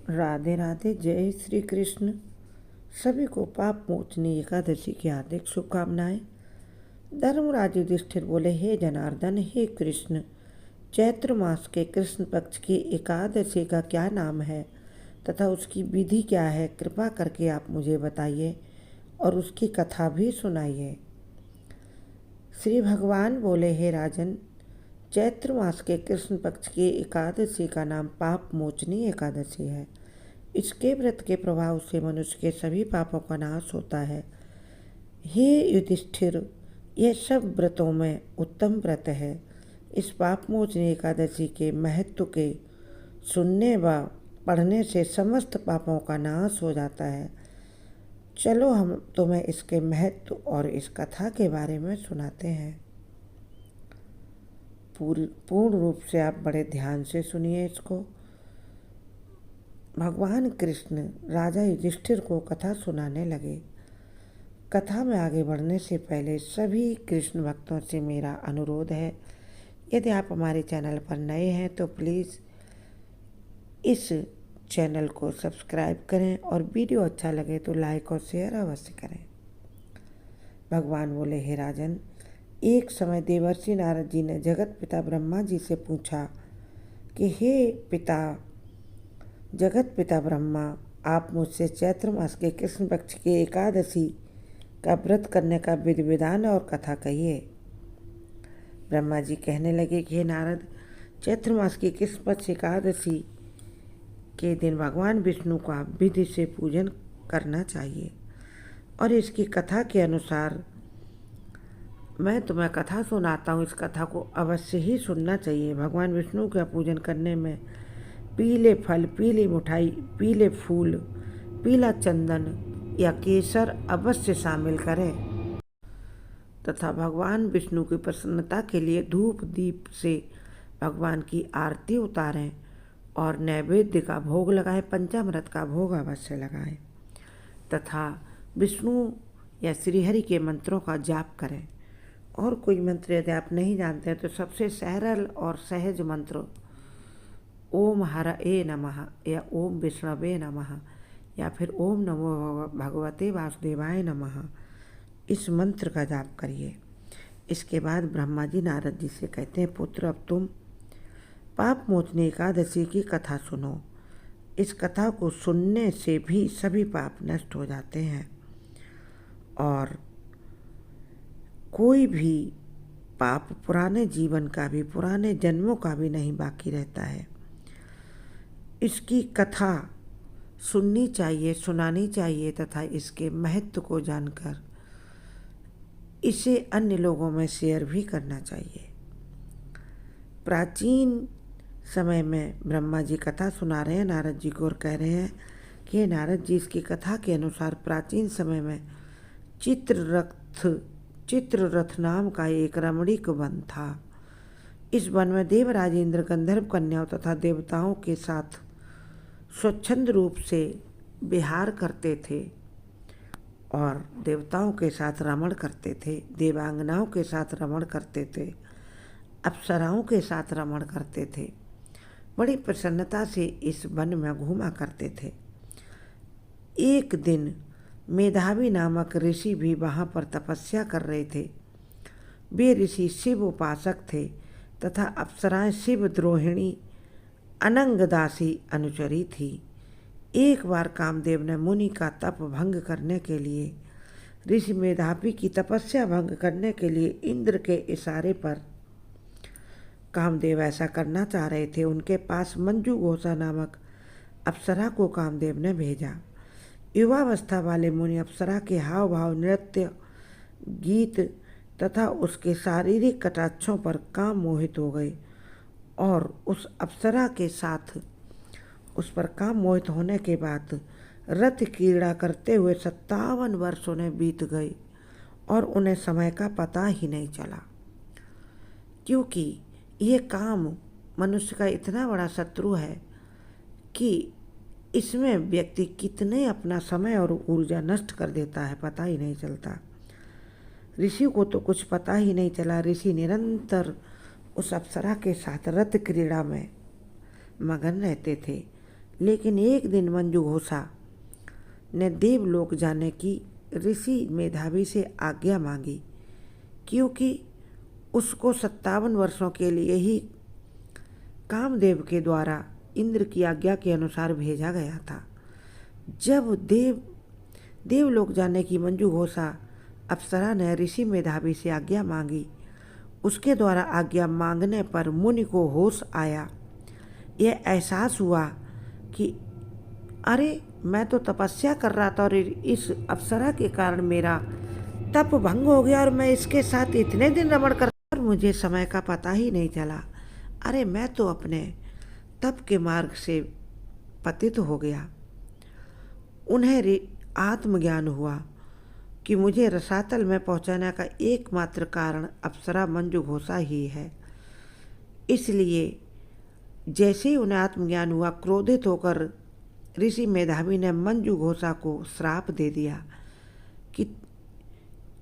राधे राधे। जय श्री कृष्ण। सभी को पाप मोचनी एकादशी की हार्दिक शुभकामनाएं। धर्मराज युधिष्ठिर बोले, हे जनार्दन, हे कृष्ण, चैत्र मास के कृष्ण पक्ष की एकादशी का क्या नाम है तथा उसकी विधि क्या है? कृपा करके आप मुझे बताइए और उसकी कथा भी सुनाइए। श्री भगवान बोले, हे राजन, चैत्र मास के कृष्ण पक्ष की एकादशी का नाम पाप मोचनी एकादशी है। इसके व्रत के प्रभाव से मनुष्य के सभी पापों का नाश होता है। हे युधिष्ठिर, यह सब व्रतों में उत्तम व्रत है। इस पाप मोचनी एकादशी के महत्व के सुनने व पढ़ने से समस्त पापों का नाश हो जाता है। चलो हम तुम्हें इसके महत्व और इस कथा के बारे में सुनाते हैं। पूर्ण रूप से आप बड़े ध्यान से सुनिए इसको। भगवान कृष्ण राजा युधिष्ठिर को कथा सुनाने लगे। कथा में आगे बढ़ने से पहले सभी कृष्ण भक्तों से मेरा अनुरोध है, यदि आप हमारे चैनल पर नए हैं तो प्लीज़ इस चैनल को सब्सक्राइब करें और वीडियो अच्छा लगे तो लाइक और शेयर अवश्य करें। भगवान बोले, हे राजन, एक समय देवर्षि नारद जी ने जगत पिता ब्रह्मा जी से पूछा कि हे पिता, जगत पिता ब्रह्मा, आप मुझसे चैत्र मास के कृष्ण पक्ष की एकादशी का व्रत करने का विधि विधान और कथा कहिए। ब्रह्मा जी कहने लगे कि हे नारद, चैत्र मास की कृष्ण पक्ष एकादशी के दिन भगवान विष्णु का विधि से पूजन करना चाहिए और इसकी कथा के अनुसार मैं तुम्हें कथा सुनाता हूँ। इस कथा को अवश्य ही सुनना चाहिए। भगवान विष्णु का पूजन करने में पीले फल, पीली मिठाई, पीले फूल, पीला चंदन या केसर अवश्य शामिल करें तथा भगवान विष्णु की प्रसन्नता के लिए धूप दीप से भगवान की आरती उतारें और नैवेद्य का भोग लगाएं, पंचामृत का भोग अवश्य लगाएं तथा विष्णु या श्रीहरि के मंत्रों का जाप करें। और कोई मंत्र यदि आप नहीं जानते हैं तो सबसे सरल और सहज मंत्र ओम हरये नमः या ओम विष्णवे नमः या फिर ओम नमो भगवते वासुदेवाय नमः, इस मंत्र का जाप करिए। इसके बाद ब्रह्मा जी नारद जी से कहते हैं, पुत्र, अब तुम पाप मोचनी एकादशी की कथा सुनो। इस कथा को सुनने से भी सभी पाप नष्ट हो जाते हैं और कोई भी पाप पुराने जीवन का भी, पुराने जन्मों का भी नहीं बाकी रहता है। इसकी कथा सुननी चाहिए, सुनानी चाहिए तथा इसके महत्व को जानकर इसे अन्य लोगों में शेयर भी करना चाहिए। प्राचीन समय में ब्रह्मा जी कथा सुना रहे हैं नारद जी को और कह रहे हैं कि नारद जी, इसकी कथा के अनुसार प्राचीन समय में चित्ररथ नाम का एक रमणीक वन था। इस वन में देवराज इंद्र गंधर्व कन्याओं तथा देवताओं के साथ स्वच्छंद रूप से विहार करते थे और देवताओं के साथ रमण करते थे, देवांगनाओं के साथ रमण करते थे, अप्सराओं के साथ रमण करते थे। बड़ी प्रसन्नता से इस वन में घूमा करते थे। एक दिन मेधावी नामक ऋषि भी वहाँ पर तपस्या कर रहे थे। वे ऋषि शिव उपासक थे तथा अप्सराएं शिव द्रोहिणी अनंगदासी अनुचरी थी। एक बार कामदेव ने मुनि का तप भंग करने के लिए, ऋषि मेधावी की तपस्या भंग करने के लिए इंद्र के इशारे पर कामदेव ऐसा करना चाह रहे थे। उनके पास मंजू घोषा नामक अप्सरा को कामदेव ने भेजा। युवावस्था वाले मुनि अप्सरा के हाव भाव, नृत्य, गीत तथा उसके शारीरिक कटाक्षों पर काम मोहित हो गए और उस अप्सरा के साथ उस पर काम मोहित होने के बाद रथ क्रीड़ा करते हुए 57 वर्ष उन्हें बीत गए और उन्हें समय का पता ही नहीं चला, क्योंकि ये काम मनुष्य का इतना बड़ा शत्रु है कि इसमें व्यक्ति कितने अपना समय और ऊर्जा नष्ट कर देता है, पता ही नहीं चलता। ऋषि को तो कुछ पता ही नहीं चला। ऋषि निरंतर उस अप्सरा के साथ रथ क्रीड़ा में मगन रहते थे, लेकिन एक दिन मंजू घोषा ने देवलोक जाने की ऋषि मेधावी से आज्ञा मांगी, क्योंकि उसको 57 वर्षों के लिए ही कामदेव के द्वारा इंद्र की आज्ञा के अनुसार भेजा गया था। जब देवलोक जाने की मंजू घोषा अप्सरा ने ऋषि मेधावी से आज्ञा मांगी, उसके द्वारा आज्ञा मांगने पर मुनि को होश आया। यह एहसास हुआ कि अरे, मैं तो तपस्या कर रहा था और इस अप्सरा के कारण मेरा तप भंग हो गया और मैं इसके साथ इतने दिन रमण कर और मुझे समय का पता ही नहीं चला। अरे, मैं तो अपने तप के मार्ग से पतित हो गया। उन्हें आत्मज्ञान हुआ कि मुझे रसातल में पहुंचाने का एकमात्र कारण अप्सरा मंजू घोषा ही है। इसलिए जैसे ही उन्हें आत्मज्ञान हुआ, क्रोधित होकर ऋषि मेधावी ने मंजू घोषा को श्राप दे दिया कि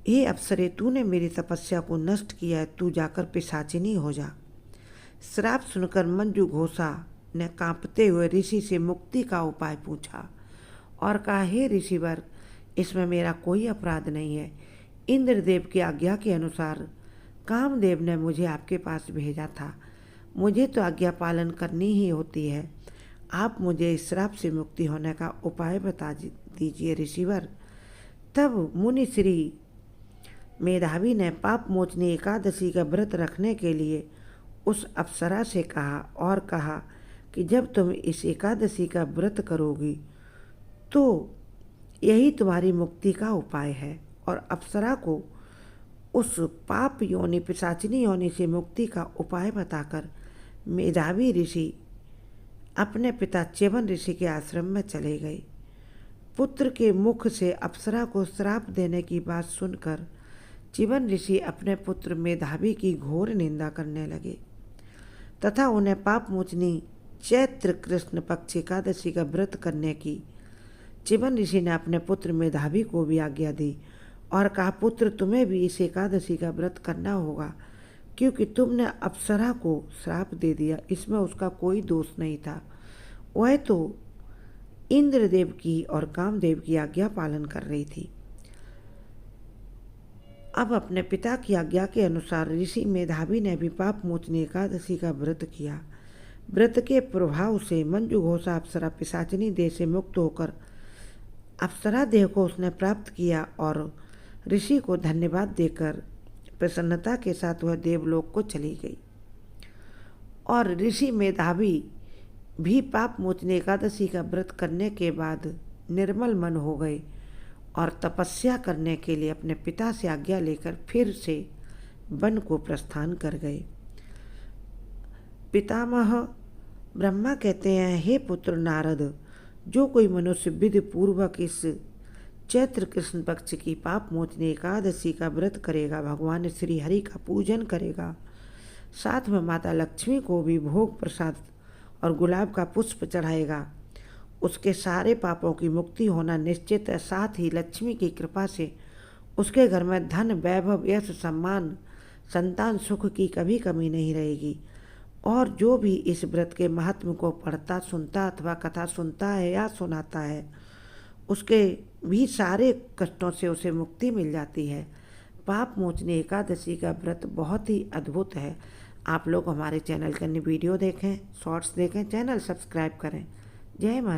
हे अप्सरे, तूने मेरी तपस्या को नष्ट किया है, तू जाकर पिशाचिनी हो जा। श्राप सुनकर मंजू घोषा ने कांपते हुए ऋषि से मुक्ति का उपाय पूछा और कहा, हे ऋषिवर, इसमें मेरा कोई अपराध नहीं है। इंद्रदेव की आज्ञा के अनुसार कामदेव ने मुझे आपके पास भेजा था। मुझे तो आज्ञा पालन करनी ही होती है। आप मुझे इस श्राप से मुक्ति होने का उपाय बता दीजिए ऋषिवर। तब मुनि श्री मेधावी ने पाप मोचनी एकादशी का व्रत रखने के लिए उस अप्सरा से कहा और कहा कि जब तुम इस एकादशी का व्रत करोगी तो यही तुम्हारी मुक्ति का उपाय है। और अप्सरा को उस पाप योनि पिशाचिनी योनि से मुक्ति का उपाय बताकर मेधावी ऋषि अपने पिता च्यवन ऋषि के आश्रम में चले गए। पुत्र के मुख से अप्सरा को श्राप देने की बात सुनकर च्यवन ऋषि अपने पुत्र मेधावी की घोर निंदा करने लगे तथा उन्हें पाप मोचनी चैत्र कृष्ण पक्ष एकादशी का व्रत करने की च्यवन ऋषि ने अपने पुत्र मेधावी को भी आज्ञा दी और कहा, पुत्र, तुम्हें भी इस एकादशी का व्रत करना होगा, क्योंकि तुमने अप्सरा को श्राप दे दिया। इसमें उसका कोई दोष नहीं था। वह तो इंद्रदेव की और कामदेव की आज्ञा पालन कर रही थी। अब अपने पिता की आज्ञा के अनुसार ऋषि मेधावी ने भी पाप मोचनी एकादशी का व्रत किया। व्रत के प्रभाव से मंजू घोषा अप्सरा पिशाचिनी देह से मुक्त होकर अप्सरा देह को उसने प्राप्त किया और ऋषि को धन्यवाद देकर प्रसन्नता के साथ वह देवलोक को चली गई। और ऋषि मेधावी भी पाप मोचनी एकादशी का व्रत करने के बाद निर्मल मन हो गए और तपस्या करने के लिए अपने पिता से आज्ञा लेकर फिर से वन को प्रस्थान कर गए। पितामह ब्रह्मा कहते हैं, हे पुत्र नारद, जो कोई मनुष्य विधि पूर्वक इस चैत्र कृष्ण पक्ष की पाप मोचनी एकादशी का व्रत करेगा, भगवान श्री हरि का पूजन करेगा, साथ में माता लक्ष्मी को भी भोग प्रसाद और गुलाब का पुष्प चढ़ाएगा, उसके सारे पापों की मुक्ति होना निश्चित है। साथ ही लक्ष्मी की कृपा से उसके घर में धन, वैभव, यश, सम्मान, संतान सुख की कभी कमी नहीं रहेगी। और जो भी इस व्रत के महात्म को पढ़ता, सुनता अथवा कथा सुनता है या सुनाता है, उसके भी सारे कष्टों से उसे मुक्ति मिल जाती है। पाप मोचनी एकादशी का व्रत बहुत ही अद्भुत है। आप लोग हमारे चैनल के अन्य वीडियो देखें, शॉर्ट्स देखें, चैनल सब्सक्राइब करें। जय माता।